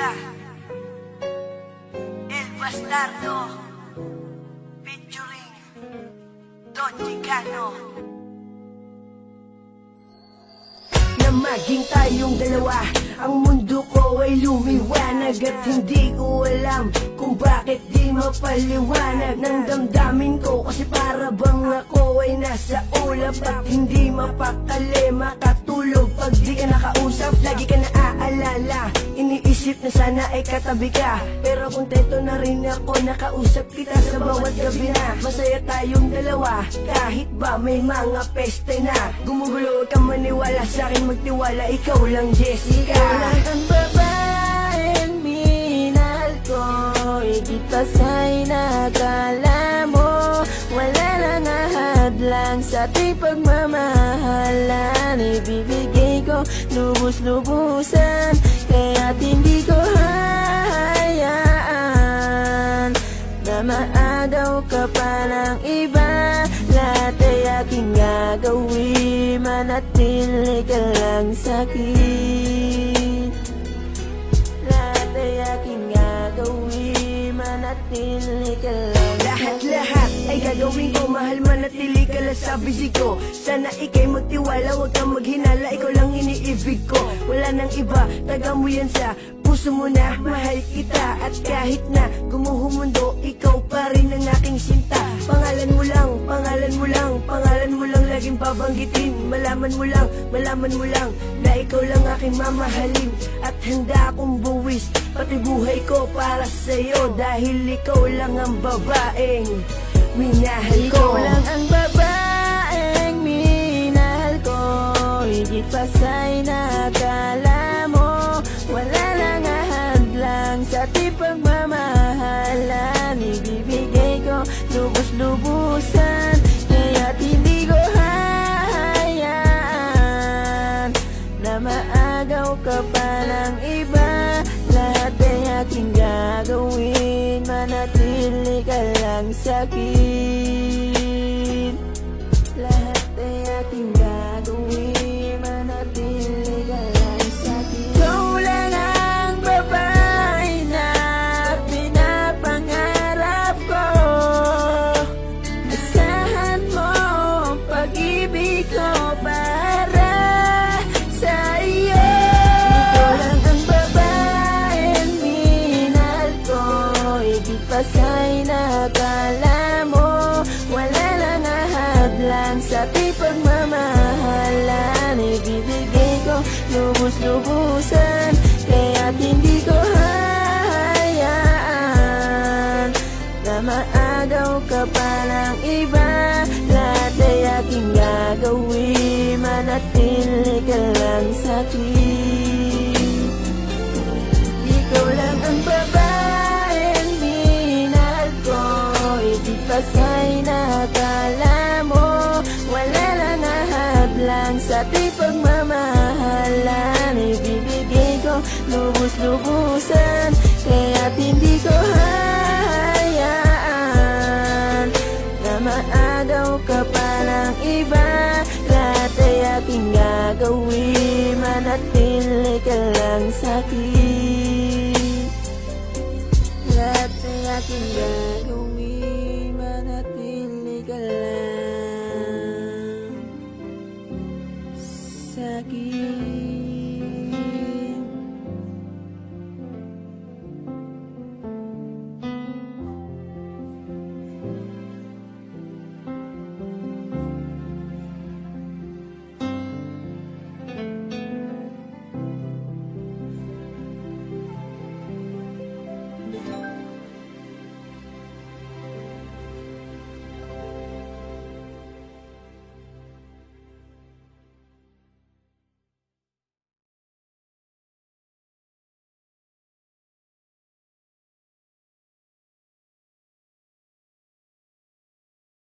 Vega, El Bastardo, featuring Don Chicano. Na maging tayong dalawa, ang mundo ko ay lumiwanag at hindi ko alam kung bakit di mapaliwanag ng damdamin ko. Kasi para bang ako ay nasa ulap at hindi mapakali makatulog pag di ka nakausap. Lagi ka naaalala, iniisip na sana ay katabi ka, pero kontento na rin ako nakausap kita sa bawat gabi na. Masaya tayong dalawa kahit ba may mga peste na. Gumugulo ka maniwala sa akin, magtiwala, ikaw lang Jessica. Ikaw lang ang babaeng minahal ko, higit pa sa'y nakala mo. Wala lang ahadlang sa ating pagmamahalan, ibibigay ko lubos-lubusan, kaya't hindi ko hahayaan na maagaw ka pa ng iba. Lahat ay aking gagawin, manatili ka lang sa'kin. Lahat ay aking gagawin, manatili ka lang. Lahat ay gagawin ko, mahal, manatili ka lang sa bisig ko. Sana ikay magtiwala, huwag kang maghinala, ikaw lang iniibig ko. Wala nang iba, taga mo yan sa puso mo na, mahal kita. At kahit na gumuho mundo, ikaw pa rin ang aking sinta. Pangalan mo lang, pangalan mo lang, pangalan mo lang laging babanggitin. Malaman mo lang na ikaw lang aking mamahalin. At handa akong buwis pati buhay ko para sa'yo, dahil ikaw lang ang babaeng minahal ko. Ikaw lang ang babaeng minahal ko, higit pa sa'y nakala mo. Wala lang ahadlang sa ating pagmamahalan, ibibigay ko lubos-lubusan, kaya't hindi ko hahayaan na maagaw ka pa ng iba. Lahat ay aking gagawin, manatili ka lang sa'kin. Lahat ay aking gagawin, manatili ka lang sa'kin. Ikaw lang ang babae na pinapangarap ko, asahan mo ang pag-ibig ko para sa iyo. Ikaw lang ang babaeng minahal ko, higit pa sa'y nakala mo. Wala lang ahadlang sa ating pagmamahalan, ibibigay ko lubos-lubusan, kaya't hindi ko hahayaan na maagaw ka pa ng iba. Lahat ay aking gagawin, manatili ka lang sa'kin. Ikaw lang ang babaeng minahal ko, higit pa sa'y nakala mo. Wala lang ahadlang sa ating pagmamahalan, ibibigay ko lubos-lubusan, kaya't hindi ko hahayaan na maagaw ka pa ng iba. Lahat ay aking gagawin, manatili ka lang sa'kin. Lahat ay aking gagawin.